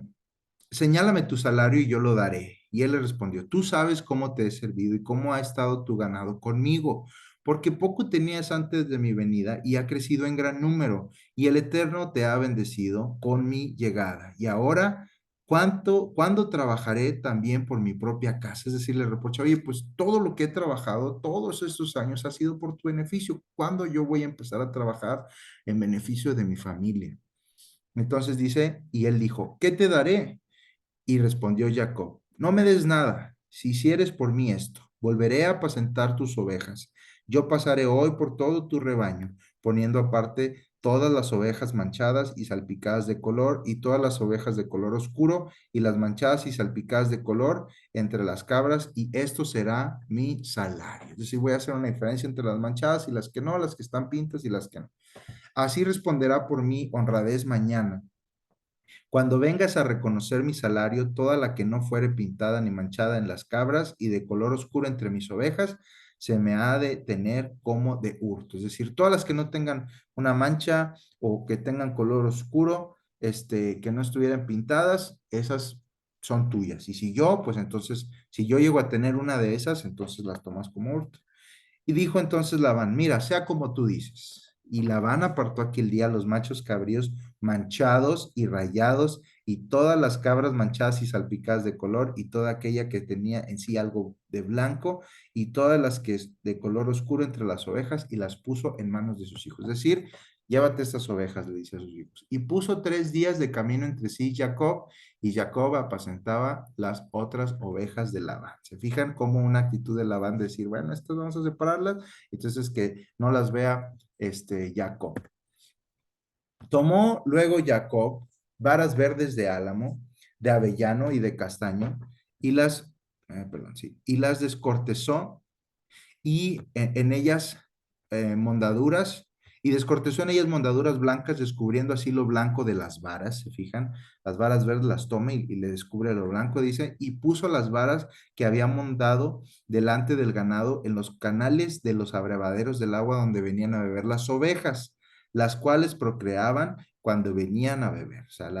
señálame tu salario y yo lo daré. Y él le respondió, tú sabes cómo te he servido y cómo ha estado tu ganado conmigo, porque poco tenías antes de mi venida y ha crecido en gran número, y el Eterno te ha bendecido con mi llegada. Y ahora, ¿cuándo trabajaré también por mi propia casa? Es decir, le reprocha, oye, pues todo lo que he trabajado todos estos años ha sido por tu beneficio. ¿Cuándo yo voy a empezar a trabajar en beneficio de mi familia? Entonces dice, y él dijo, ¿qué te daré? Y respondió Jacob, no me des nada, si hicieres por mí esto, volveré a apacentar tus ovejas. Yo pasaré hoy por todo tu rebaño, poniendo aparte todas las ovejas manchadas y salpicadas de color y todas las ovejas de color oscuro y las manchadas y salpicadas de color entre las cabras, y esto será mi salario. Es decir, voy a hacer una diferencia entre las manchadas y las que no, las que están pintas y las que no. Así responderá por mí honradez mañana cuando vengas a reconocer mi salario, toda la que no fuere pintada ni manchada en las cabras y de color oscuro entre mis ovejas, se me ha de tener como de hurto. Es decir, todas las que no tengan una mancha o que tengan color oscuro, que no estuvieran pintadas, esas son tuyas. Y si yo, pues entonces, si yo llego a tener una de esas, entonces las tomas como hurto. Y dijo entonces Labán, mira, sea como tú dices. Y Labán apartó aquel día los machos cabríos manchados y rayados, y todas las cabras manchadas y salpicadas de color, y toda aquella que tenía en sí algo de blanco, y todas las que es de color oscuro entre las ovejas, y las puso en manos de sus hijos. Es decir, llévate estas ovejas, le dice a sus hijos. Y puso 3 días de camino entre sí Jacob, y Jacob apacentaba las otras ovejas de Labán. ¿Se fijan cómo una actitud de Labán de decir, bueno, estas vamos a separarlas, entonces que no las vea Jacob? Tomó luego Jacob varas verdes de álamo, de avellano y de castaño, y perdón, sí, y las descortezó y en ellas mondaduras, y descortezó en ellas mondaduras blancas, descubriendo así lo blanco de las varas. ¿Se fijan? Las varas verdes las toma y le descubre lo blanco, dice, y puso las varas que había mondado delante del ganado en los canales de los abrevaderos del agua donde venían a beber las ovejas, las cuales procreaban cuando venían a beber. O sea,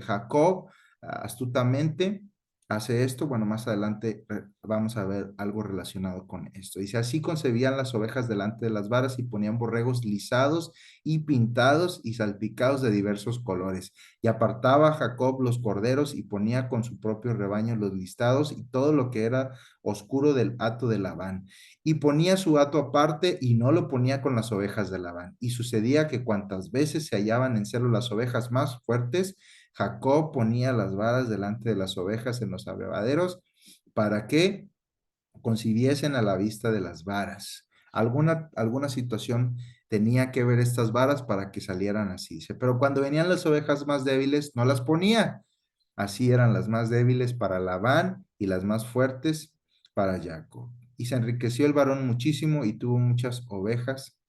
Jacob astutamente hace esto, bueno, más adelante vamos a ver algo relacionado con esto. Dice, así concebían las ovejas delante de las varas y ponían borregos lisados y pintados y salpicados de diversos colores. Y apartaba Jacob los corderos y ponía con su propio rebaño los listados y todo lo que era oscuro del hato de Labán. Y ponía su hato aparte y no lo ponía con las ovejas de Labán. Y sucedía que cuantas veces se hallaban en celo las ovejas más fuertes, Jacob ponía las varas delante de las ovejas en los abrevaderos para que concibiesen a la vista de las varas. Alguna situación tenía que ver estas varas para que salieran así. Dice, pero cuando venían las ovejas más débiles, no las ponía. Así eran las más débiles para Labán y las más fuertes para Jacob. Y se enriqueció el varón muchísimo y tuvo muchas ovejas.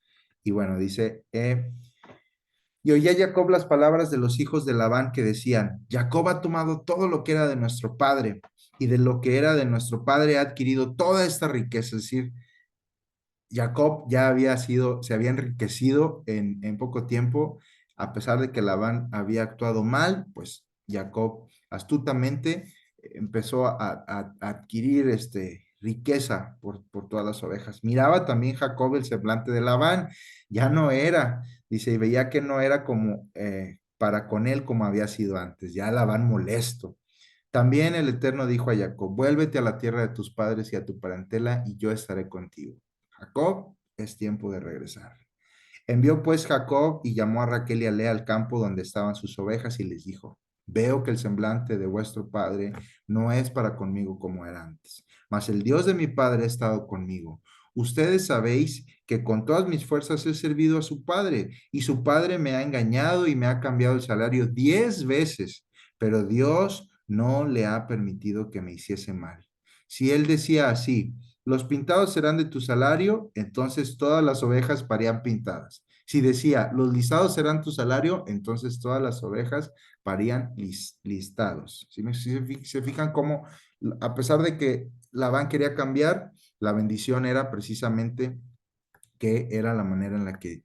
Y bueno, dice, y oía Jacob las palabras de los hijos de Labán que decían, Jacob ha tomado todo lo que era de nuestro padre, y de lo que era de nuestro padre ha adquirido toda esta riqueza. Es decir, Jacob ya había sido, se había enriquecido en poco tiempo, a pesar de que Labán había actuado mal, pues Jacob astutamente empezó a adquirir riqueza por todas las ovejas. Miraba también Jacob el semblante de Labán, ya no era, dice, y veía que no era como para con él como había sido antes, ya Labán molesto. También el Eterno dijo a Jacob, vuélvete a la tierra de tus padres y a tu parentela, y yo estaré contigo. Jacob, es tiempo de regresar. Envió pues Jacob y llamó a Raquel y a Lea al campo donde estaban sus ovejas y les dijo, veo que el semblante de vuestro padre no es para conmigo como era antes, mas el Dios de mi padre ha estado conmigo. Ustedes sabéis que con todas mis fuerzas he servido a su padre y su padre me ha engañado y me ha cambiado el salario 10 veces, pero Dios no le ha permitido que me hiciese mal. Si él decía así, los pintados serán de tu salario, entonces todas las ovejas parían pintadas. Si decía, los listados serán tu salario, entonces todas las ovejas parían listados. Si se fijan cómo, a pesar de que Labán quería cambiar, la bendición era precisamente que era la manera en la que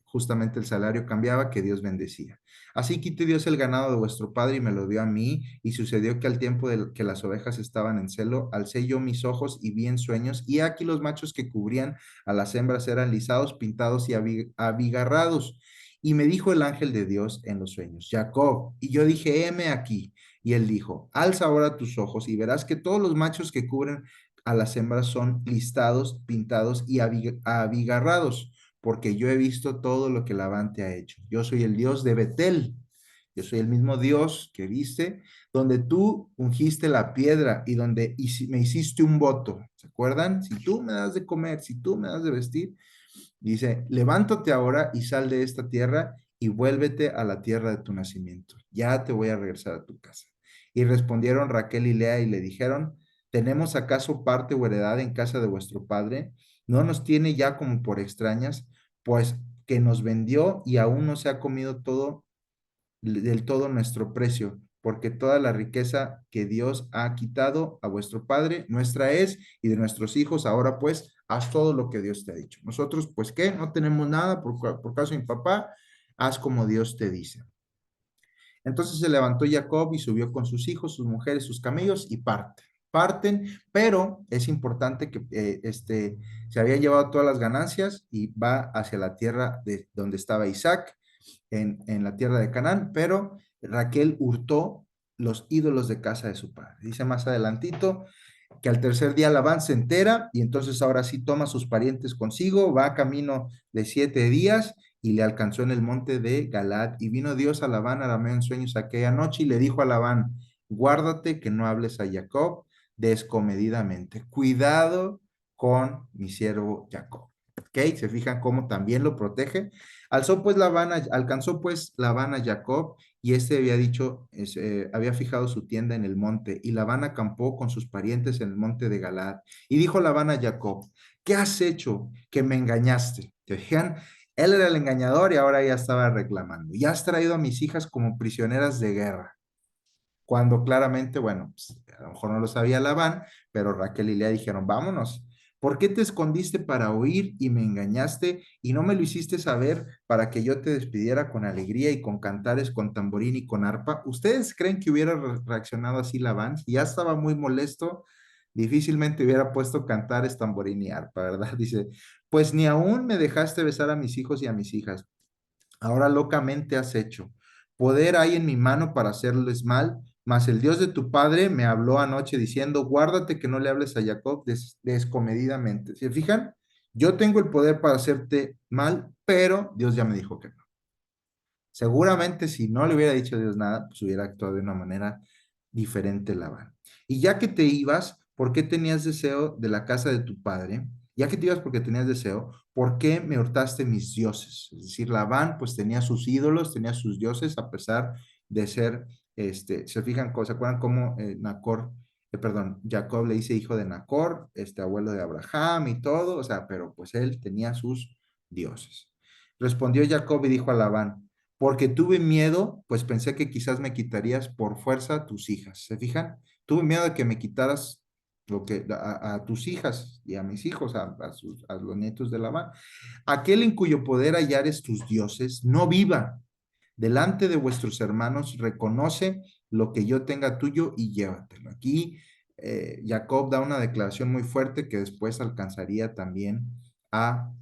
justamente el salario cambiaba, que Dios bendecía. Así quité Dios el ganado de vuestro padre y me lo dio a mí, y sucedió que al tiempo de que las ovejas estaban en celo, alcé yo mis ojos y vi en sueños, y aquí los machos que cubrían a las hembras eran lisados, pintados y abigarrados. Y me dijo el ángel de Dios en los sueños, Jacob, y yo dije, heme aquí. Y él dijo, alza ahora tus ojos y verás que todos los machos que cubren a las hembras son listados, pintados y abigarrados, porque yo he visto todo lo que Labán te ha hecho. Yo soy el Dios de Betel. Yo soy el mismo Dios que viste, donde tú ungiste la piedra y donde me hiciste un voto. ¿Se acuerdan? Si tú me das de comer, si tú me das de vestir, dice, levántate ahora y sal de esta tierra y vuélvete a la tierra de tu nacimiento. Ya te voy a regresar a tu casa. Y respondieron Raquel y Lea y le dijeron, ¿tenemos acaso parte o heredad en casa de vuestro padre? ¿No nos tiene ya como por extrañas? Pues que nos vendió y aún no se ha comido todo del todo nuestro precio, porque toda la riqueza que Dios ha quitado a vuestro Padre, nuestra es, y de nuestros hijos, ahora pues, haz todo lo que Dios te ha dicho. Nosotros, pues, ¿qué? No tenemos nada por causa de mi papá, haz como Dios te dice. Entonces se levantó Jacob y subió con sus hijos, sus mujeres, sus camellos y parten, pero es importante que se había llevado todas las ganancias y va hacia la tierra de donde estaba Isaac, en la tierra de Canaán, pero Raquel hurtó los ídolos de casa de su padre. Dice más adelantito que al tercer día Labán se entera y entonces ahora sí toma a sus parientes consigo, va a camino de 7 días y le alcanzó en el monte de Galad. Y vino Dios a Labán arameo en sueños aquella noche y le dijo a Labán, guárdate que no hables a Jacob descomedidamente. Cuidado con mi siervo Jacob. ¿Ok? ¿Se fijan cómo también lo protege? Alcanzó pues Labán a Jacob y este había dicho, había fijado su tienda en el monte y Labán acampó con sus parientes en el monte de Galaad. Y dijo Labán a Jacob, ¿qué has hecho que me engañaste? ¿Te fijan? Él era el engañador y ahora ya estaba reclamando. Ya has traído a mis hijas como prisioneras de guerra. Cuando claramente, bueno, pues, a lo mejor no lo sabía Labán, pero Raquel y Lea dijeron, vámonos, ¿Por qué te escondiste para oír y me engañaste y no me lo hiciste saber para que yo te despidiera con alegría y con cantares, con tamborín y con arpa? ¿Ustedes creen que hubiera reaccionado así Labán? Si ya estaba muy molesto, difícilmente hubiera puesto cantares, tamborín y arpa, ¿verdad? Dice, pues ni aún me dejaste besar a mis hijos y a mis hijas. Ahora locamente has hecho. Poder hay en mi mano para hacerles mal, mas el Dios de tu padre me habló anoche diciendo, guárdate que no le hables a Jacob descomedidamente. ¿Se fijan? Yo tengo el poder para hacerte mal, pero Dios ya me dijo que no. Seguramente si no le hubiera dicho a Dios nada, pues hubiera actuado de una manera diferente Labán. Y ya que te ibas, ¿por qué tenías deseo de la casa de tu padre? Ya que te ibas porque tenías deseo, ¿por qué me hurtaste mis dioses? Es decir, Labán pues tenía sus ídolos, tenía sus dioses, a pesar de ser, se fijan, ¿se acuerdan cómo perdón, Jacob le dice hijo de Nacor, abuelo de Abraham y todo, o sea, pero pues él tenía sus dioses. Respondió Jacob y dijo a Labán, porque tuve miedo, pues pensé que quizás me quitarías por fuerza tus hijas. ¿Se fijan? Tuve miedo de que me quitaras a tus hijas y a mis hijos, a los nietos de Labán. Aquel en cuyo poder hallares tus dioses, no viva. Delante de vuestros hermanos, reconoce lo que yo tenga tuyo y llévatelo. Aquí Jacob da una declaración muy fuerte que después alcanzaría también a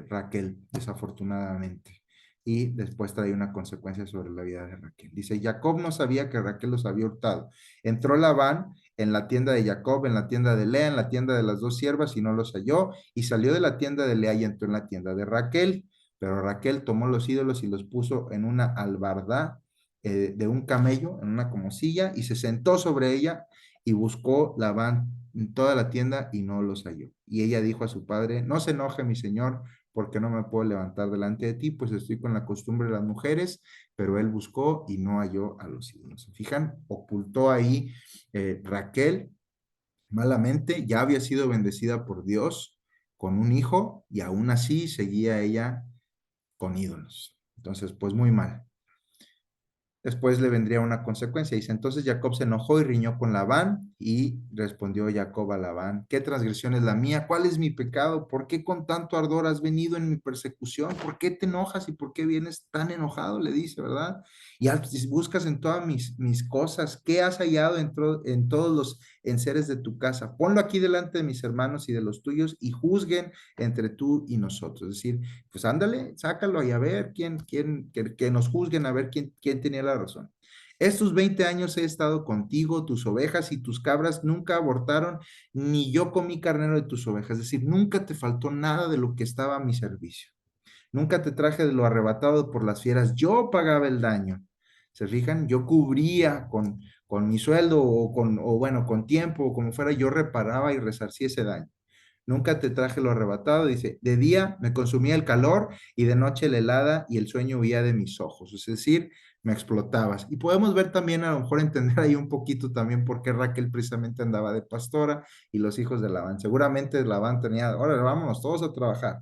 Raquel, desafortunadamente. Y después trae una consecuencia sobre la vida de Raquel. Dice, Jacob no sabía que Raquel los había hurtado. Entró Labán en la tienda de Jacob, en la tienda de Lea, en la tienda de las dos siervas y no los halló. Y salió de la tienda de Lea y entró en la tienda de Raquel. Pero Raquel tomó los ídolos y los puso en una albarda de un camello, en una como silla, y se sentó sobre ella y buscó Labán en toda la tienda y no los halló. Y ella dijo a su padre, no se enoje mi señor, porque no me puedo levantar delante de ti, pues estoy con la costumbre de las mujeres, pero él buscó y no halló a los ídolos. ¿Se fijan? Ocultó ahí Raquel malamente, ya había sido bendecida por Dios con un hijo y aún así seguía ella con ídolos. Entonces, pues muy mal. Después le vendría una consecuencia. Dice, entonces Jacob se enojó y riñó con Labán y respondió Jacob a Labán, ¿qué transgresión es la mía? ¿Cuál es mi pecado? ¿Por qué con tanto ardor has venido en mi persecución? ¿Por qué te enojas y por qué vienes tan enojado? Le dice, ¿verdad? Y buscas en todas mis cosas, ¿qué has hallado en todos los enseres de tu casa? Ponlo aquí delante de mis hermanos y de los tuyos y juzguen entre tú y nosotros. Es decir, pues ándale, sácalo y a ver que nos juzguen, a ver quién tenía la razón. Estos 20 años he estado contigo, tus ovejas y tus cabras nunca abortaron, ni yo comí carnero de tus ovejas, es decir, nunca te faltó nada de lo que estaba a mi servicio. Nunca te traje de lo arrebatado por las fieras, yo pagaba el daño. ¿Se fijan? Yo cubría con mi sueldo o bueno, con tiempo o como fuera, yo reparaba y resarcía ese daño. Nunca te traje lo arrebatado, dice, de día me consumía el calor y de noche la helada y el sueño huía de mis ojos, es decir, me explotabas. Y podemos ver también, a lo mejor entender ahí un poquito también por qué Raquel precisamente andaba de pastora y los hijos de Labán. Seguramente Labán tenía, ahora vámonos todos a trabajar.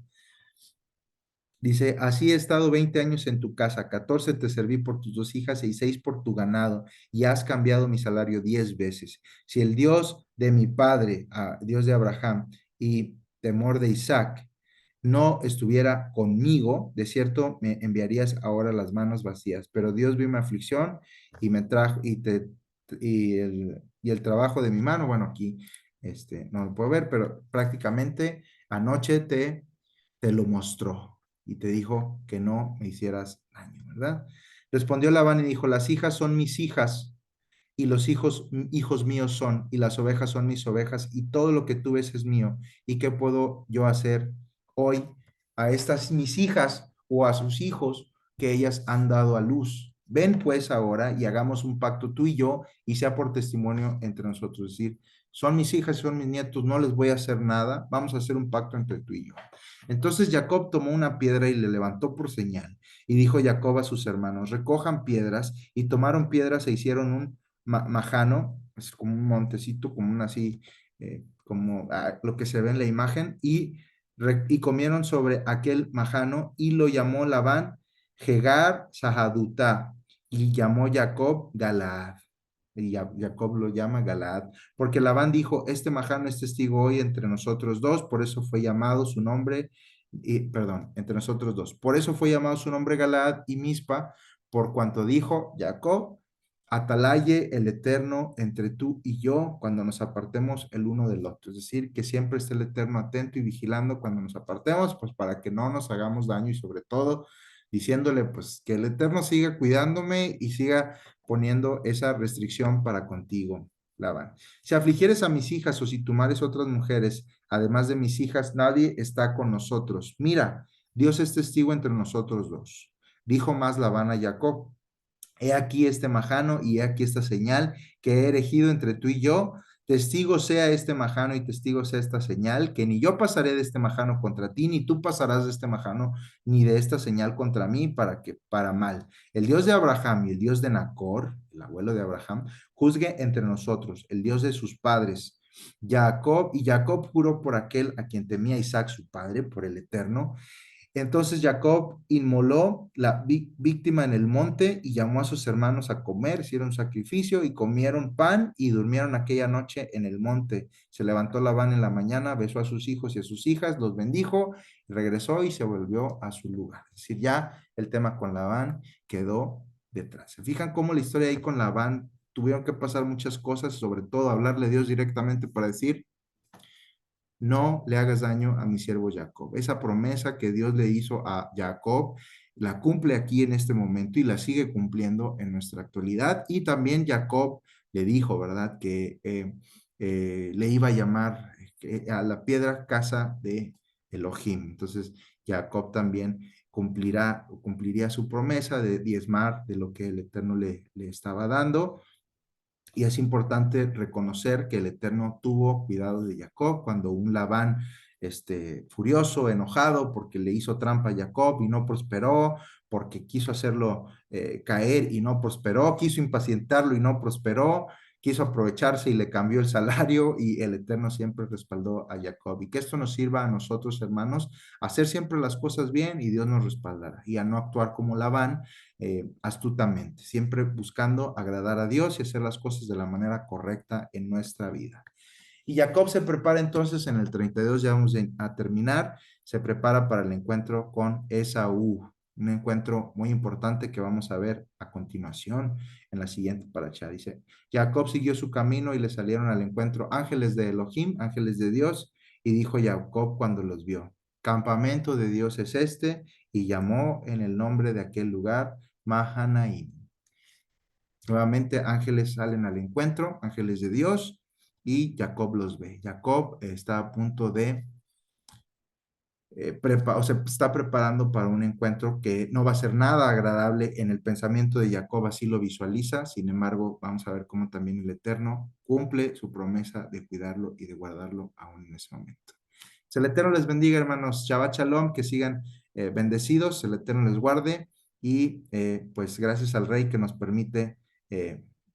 Dice, así he estado 20 años en tu casa, 14 te serví por tus dos hijas y 6 por tu ganado, y has cambiado mi salario 10 veces. Si el Dios de mi padre, Dios de Abraham y temor de Isaac, no estuviera conmigo, de cierto me enviarías ahora las manos vacías. Pero Dios vio mi aflicción y me trajo, y el trabajo de mi mano, bueno, aquí no lo puedo ver, pero prácticamente anoche te lo mostró y te dijo que no me hicieras daño, ¿verdad? Respondió Labán y dijo, las hijas son mis hijas y los hijos, hijos míos son, y las ovejas son mis ovejas, y todo lo que tú ves es mío. ¿Y qué puedo yo hacer hoy a estas mis hijas o a sus hijos que ellas han dado a luz? Ven pues ahora y hagamos un pacto tú y yo, y sea por testimonio entre nosotros. Es decir, son mis hijas, son mis nietos, no les voy a hacer nada, vamos a hacer un pacto entre tú y yo. Entonces Jacob tomó una piedra y le levantó por señal. Y dijo Jacob a sus hermanos, recojan piedras, y tomaron piedras e hicieron un majano, es como un montecito, como un así, como lo que se ve en la imagen, y comieron sobre aquel majano y lo llamó Labán Jegar Sahadutá y llamó Jacob Galaad. y Jacob lo llama Galaad, porque Labán dijo, este majano es testigo hoy entre nosotros dos, por eso fue llamado su nombre, perdón, entre nosotros dos, por eso fue llamado su nombre Galaad y Mispa, por cuanto dijo Jacob, atalaye el Eterno entre tú y yo cuando nos apartemos el uno del otro. Es decir, que siempre esté el Eterno atento y vigilando cuando nos apartemos, pues para que no nos hagamos daño y sobre todo diciéndole pues que el Eterno siga cuidándome y siga poniendo esa restricción para contigo, Labán. Si afligieres a mis hijas o si tomares otras mujeres, además de mis hijas, nadie está con nosotros. Mira, Dios es testigo entre nosotros dos. Dijo más Labán a Jacob, he aquí este majano y he aquí esta señal que he erigido entre tú y yo. Testigo sea este majano y testigo sea esta señal, que ni yo pasaré de este majano contra ti, ni tú pasarás de este majano, ni de esta señal contra mí, para mal. El Dios de Abraham y el Dios de Nacor, el abuelo de Abraham, juzgue entre nosotros, el Dios de sus padres. Jacob juró por aquel a quien temía Isaac su padre, por el Eterno, entonces Jacob inmoló la víctima en el monte y llamó a sus hermanos a comer, hicieron sacrificio y comieron pan y durmieron aquella noche en el monte. Se levantó Labán en la mañana, besó a sus hijos y a sus hijas, los bendijo, regresó y se volvió a su lugar. Es decir, ya el tema con Labán quedó detrás. ¿Se fijan cómo la historia ahí con Labán tuvieron que pasar muchas cosas, sobre todo hablarle a Dios directamente para decir, no le hagas daño a mi siervo Jacob? Esa promesa que Dios le hizo a Jacob, la cumple aquí en este momento y la sigue cumpliendo en nuestra actualidad. Y también Jacob le dijo, ¿verdad?, que le iba a llamar a la piedra casa de Elohim. Entonces, Jacob también cumpliría su promesa de diezmar de lo que el Eterno le estaba dando. Y es importante reconocer que el Eterno tuvo cuidado de Jacob cuando un Labán, furioso, enojado porque le hizo trampa a Jacob y no prosperó, porque quiso hacerlo caer y no prosperó, quiso impacientarlo y no prosperó, quiso aprovecharse y le cambió el salario, y el Eterno siempre respaldó a Jacob. Y que esto nos sirva a nosotros, hermanos, a hacer siempre las cosas bien y Dios nos respaldará, y a no actuar como Labán, astutamente, siempre buscando agradar a Dios y hacer las cosas de la manera correcta en nuestra vida. Y Jacob se prepara entonces en el 32, ya vamos a terminar, se prepara para el encuentro con Esaú, un encuentro muy importante que vamos a ver a continuación en la siguiente paracha. Dice, Jacob siguió su camino y le salieron al encuentro ángeles de Elohim, ángeles de Dios, y dijo Jacob cuando los vio, campamento de Dios es este, y llamó en el nombre de aquel lugar Mahanaim. Nuevamente ángeles salen al encuentro, ángeles de Dios, y Jacob los ve. Jacob está a punto de, o se está preparando para un encuentro que no va a ser nada agradable en el pensamiento de Jacob, así lo visualiza. Sin embargo, vamos a ver cómo también el Eterno cumple su promesa de cuidarlo y de guardarlo aún en ese momento. El Eterno les bendiga, hermanos. Shabbat Shalom, que sigan bendecidos, el Eterno les guarde, y pues gracias al Rey que nos permite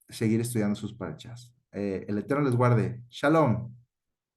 seguir estudiando sus parachas. El Eterno les guarde. Shalom.